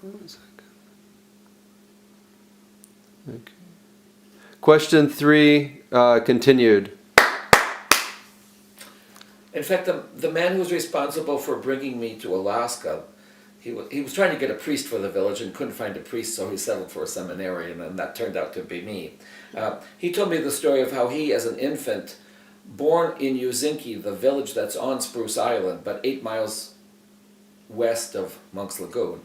1 second. Okay. Question 3, continued. In fact, the man who was responsible for bringing me to Alaska, he was trying to get a priest for the village and couldn't find a priest, so he settled for a seminarian, and that turned out to be me. He told me the story of how he, as an infant, born in Uzinki, the village that's on Spruce Island, but 8 miles west of Monk's Lagoon.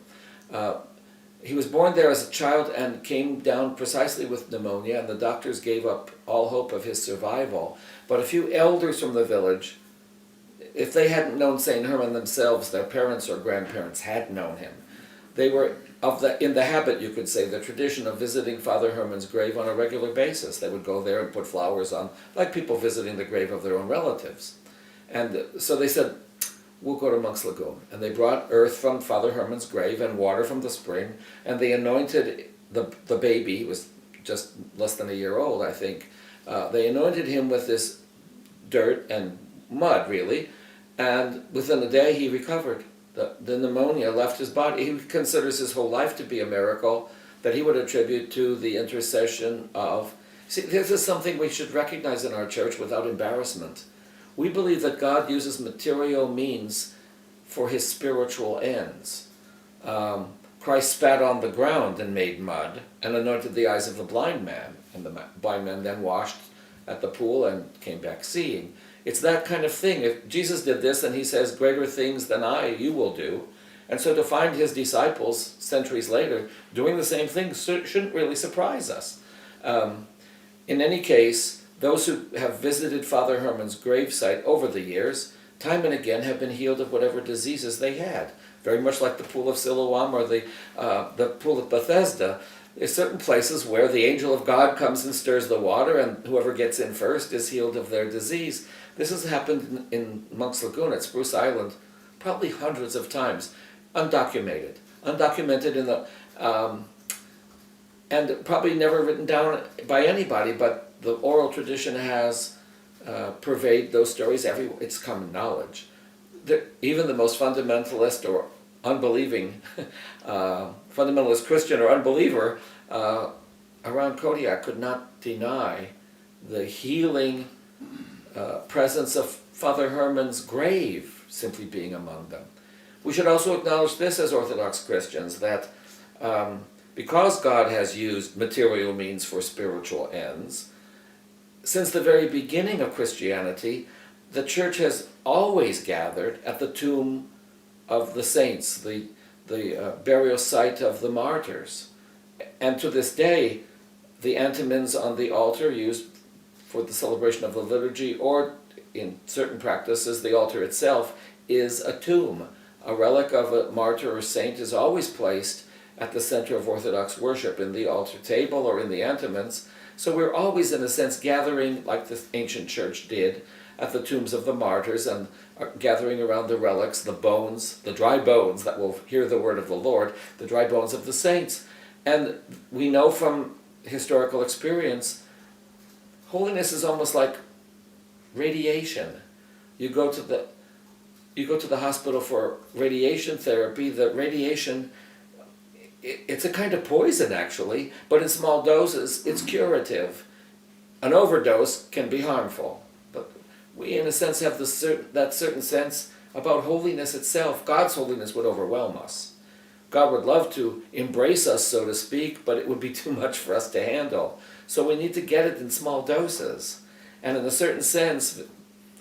He was born there as a child and came down precisely with pneumonia, and the doctors gave up all hope of his survival. But a few elders from the village, if they hadn't known St. Herman themselves, their parents or grandparents had known him. They were in the habit, you could say, the tradition of visiting Father Herman's grave on a regular basis. They would go there and put flowers on, like people visiting the grave of their own relatives. And so they said, we'll go to Monk's Lagoon. And they brought earth from Father Herman's grave and water from the spring, and they anointed the baby. He was just less than a year old, I think. They anointed him with this dirt and mud, really, and within a day he recovered. The pneumonia left his body. He considers his whole life to be a miracle that he would attribute to the intercession of... See, this is something we should recognize in our church without embarrassment. We believe that God uses material means for his spiritual ends. Christ spat on the ground and made mud and anointed the eyes of the blind man, and the blind man then washed at the pool and came back seeing. It's that kind of thing. If Jesus did this, and he says, greater things than I you will do. And so to find his disciples centuries later doing the same thing shouldn't really surprise us. In any case, those who have visited Father Herman's gravesite over the years, time and again have been healed of whatever diseases they had. Very much like the pool of Siloam or the pool of Bethesda. There's certain places where the angel of God comes and stirs the water, and whoever gets in first is healed of their disease. This has happened in Monk's Lagoon at Spruce Island probably hundreds of times, undocumented in the, and probably never written down by anybody, but the oral tradition has pervaded those stories everywhere. It's common knowledge. Even the most fundamentalist or unbelieving, fundamentalist Christian or unbeliever around Kodiak could not deny the healing presence of Father Herman's grave simply being among them. We should also acknowledge this as Orthodox Christians, that because God has used material means for spiritual ends, since the very beginning of Christianity, the Church has always gathered at the tomb of the saints, the burial site of the martyrs. And to this day, the antimons on the altar used for the celebration of the liturgy, or in certain practices, the altar itself, is a tomb. A relic of a martyr or saint is always placed at the center of Orthodox worship, in the altar table or in the antimons. So we're always, in a sense, gathering, like the ancient church did, at the tombs of the martyrs, and gathering around the relics, the bones, the dry bones that will hear the word of the Lord, the dry bones of the saints. And we know from historical experience, holiness is almost like radiation. You go to the hospital for radiation therapy. The radiation, it's a kind of poison actually, but in small doses it's curative. An overdose can be harmful, but we in a sense have that certain sense about holiness itself. God's holiness would overwhelm us. God would love to embrace us, so to speak, but it would be too much for us to handle. So we need to get it in small doses. And in a certain sense,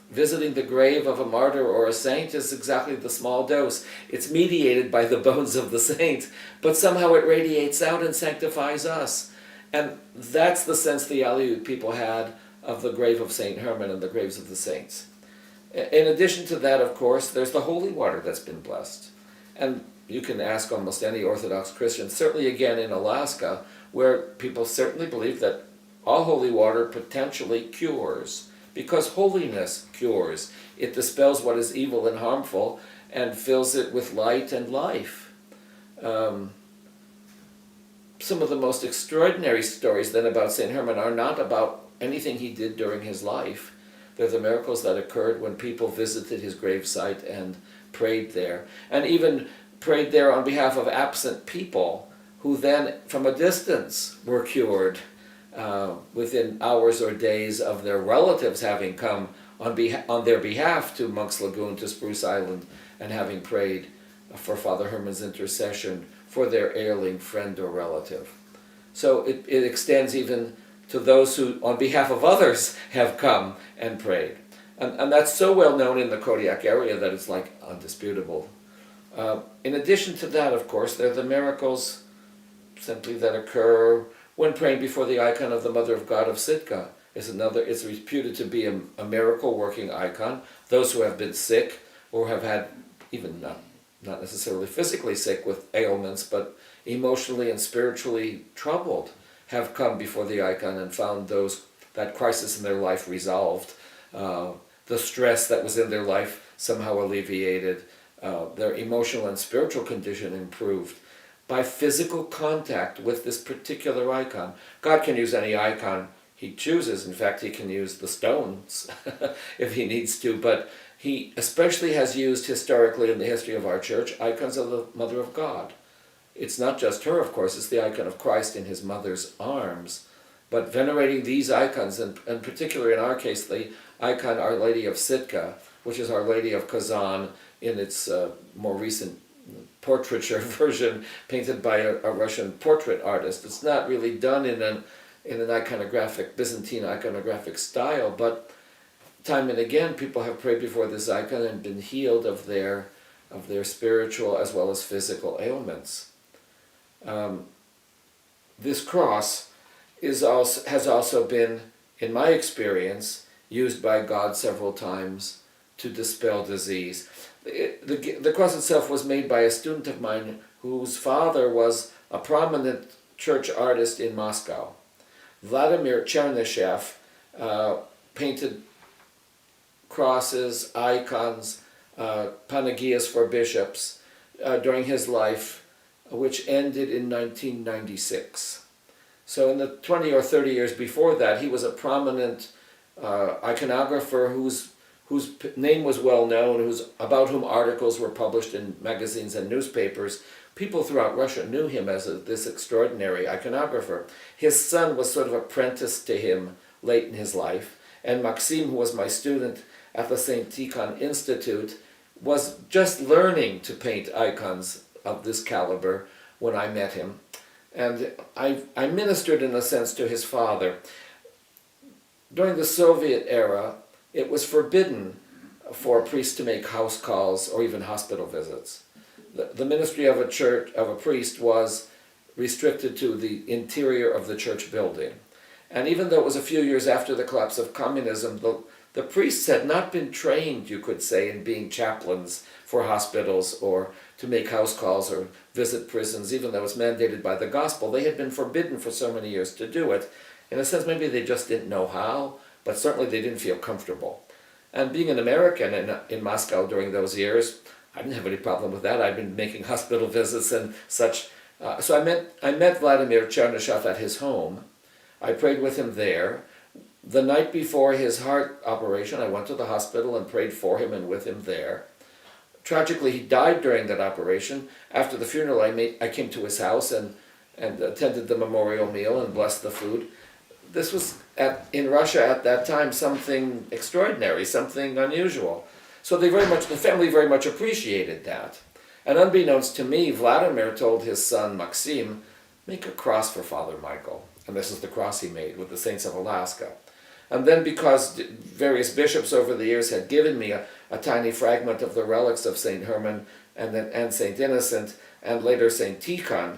visiting the grave of a martyr or a saint is exactly the small dose. It's mediated by the bones of the saint, but somehow it radiates out and sanctifies us. And that's the sense the Aleut people had of the grave of St. Herman and the graves of the saints. In addition to that, of course, there's the holy water that's been blessed. And you can ask almost any Orthodox Christian, certainly again in Alaska, where people certainly believe that all holy water potentially cures, because holiness cures. It dispels what is evil and harmful and fills it with light and life. Some of the most extraordinary stories then about St. Herman are not about anything he did during his life. They're the miracles that occurred when people visited his gravesite and prayed there. And even prayed there on behalf of absent people who then, from a distance, were cured within hours or days of their relatives having come on their behalf to Monk's Lagoon, to Spruce Island, and having prayed for Father Herman's intercession for their ailing friend or relative. So it extends even to those who, on behalf of others, have come and prayed. And that's so well known in the Kodiak area that it's like undisputable. In addition to that, of course, there are the miracles simply that occur when praying before the icon of the Mother of God of Sitka. It's reputed to be a miracle-working icon. Those who have been sick or have had, even not necessarily physically sick with ailments, but emotionally and spiritually troubled, have come before the icon and found that crisis in their life resolved, the stress that was in their life somehow alleviated, their emotional and spiritual condition improved by physical contact with this particular icon. God can use any icon he chooses. In fact, he can use the stones if he needs to, but he especially has used historically in the history of our church icons of the Mother of God. It's not just her, of course, it's the icon of Christ in his mother's arms, but venerating these icons, and particularly in our case, the icon Our Lady of Sitka, which is Our Lady of Kazan in its more recent portraiture version, painted by a Russian portrait artist. It's not really done in an iconographic, Byzantine iconographic style, but time and again people have prayed before this icon and been healed of their spiritual as well as physical ailments. This cross has also been, in my experience, used by God several times to dispel disease. The cross itself was made by a student of mine whose father was a prominent church artist in Moscow. Vladimir Chernyshev painted crosses, icons, panagias for bishops during his life, which ended in 1996. So in the 20 or 30 years before that, he was a prominent iconographer whose name was well known, about whom articles were published in magazines and newspapers. People throughout Russia knew him as this extraordinary iconographer. His son was sort of apprenticed to him late in his life, and Maxim, who was my student at the St. Tikhon Institute, was just learning to paint icons of this caliber when I met him. And I ministered, in a sense, to his father. During the Soviet era, it was forbidden for a priest to make house calls or even hospital visits. The ministry of a priest was restricted to the interior of the church building. And even though it was a few years after the collapse of communism, the priests had not been trained, you could say, in being chaplains for hospitals or to make house calls or visit prisons, even though it was mandated by the gospel. They had been forbidden for so many years to do it. In a sense, maybe they just didn't know how, but certainly they didn't feel comfortable. And being an American in Moscow during those years, I didn't have any problem with that. I'd been making hospital visits and such. So I met Vladimir Chernyshev at his home. I prayed with him there. The night before his heart operation, I went to the hospital and prayed for him and with him there. Tragically, he died during that operation. After the funeral, I came to his house and attended the memorial meal and blessed the food. This was, in Russia at that time, something extraordinary, something unusual. So the family very much appreciated that. And unbeknownst to me, Vladimir told his son, Maxim, make a cross for Father Michael. And this is the cross he made with the Saints of Alaska. And then, because various bishops over the years had given me a tiny fragment of the relics of St. Herman and St. Innocent, and later St. Tikhon,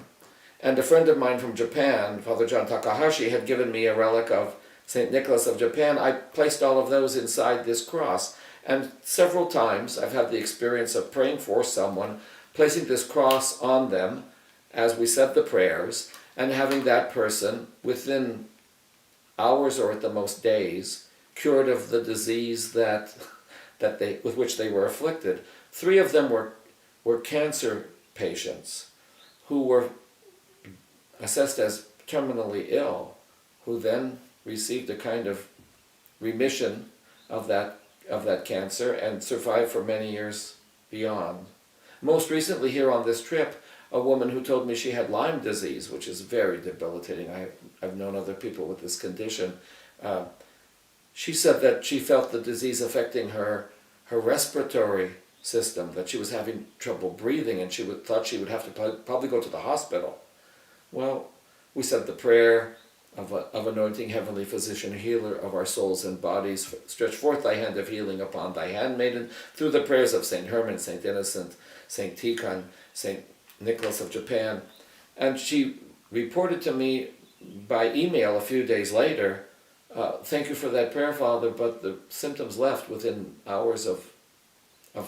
and a friend of mine from Japan, Father John Takahashi, had given me a relic of St. Nicholas of Japan, I placed all of those inside this cross. And several times I've had the experience of praying for someone, placing this cross on them as we said the prayers, and having that person, within hours or at the most days, cured of the disease with which they were afflicted. 3 of them were cancer patients who were assessed as terminally ill, who then received a kind of remission of that cancer and survived for many years beyond. Most recently here on this trip, a woman who told me she had Lyme disease, which is very debilitating. I've known other people with this condition. She said that she felt the disease affecting her respiratory system, that she was having trouble breathing, and thought she would have to probably go to the hospital. Well, we said the prayer of anointing, heavenly physician, healer of our souls and bodies, stretch forth thy hand of healing upon thy handmaiden, through the prayers of St. Herman, St. Innocent, St. Tikhon, St. Nicholas of Japan. And she reported to me by email a few days later, thank you for that prayer, Father, but the symptoms left within hours of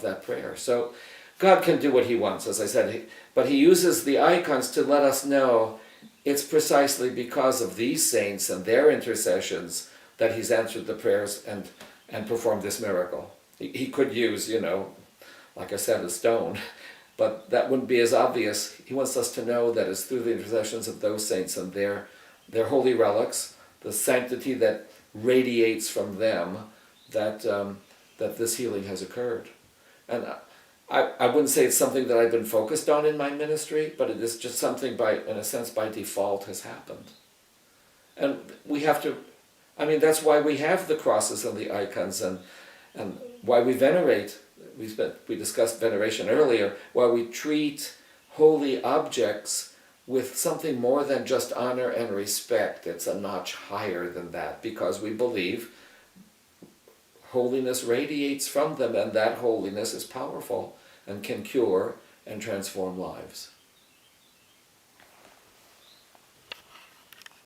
that prayer. So God can do what he wants, as I said, but he uses the icons to let us know it's precisely because of these saints and their intercessions that he's answered the prayers and performed this miracle. He could use, like I said, a stone, but that wouldn't be as obvious. He wants us to know that it's through the intercessions of those saints and their holy relics, the sanctity that radiates from them, that this healing has occurred. And I wouldn't say it's something that I've been focused on in my ministry, but it is just something in a sense, by default has happened. And we have to, that's why we have the crosses and the icons, and why we venerate. We discussed veneration earlier, why we treat holy objects with something more than just honor and respect. It's a notch higher than that, because we believe holiness radiates from them, and that holiness is powerful and can cure and transform lives.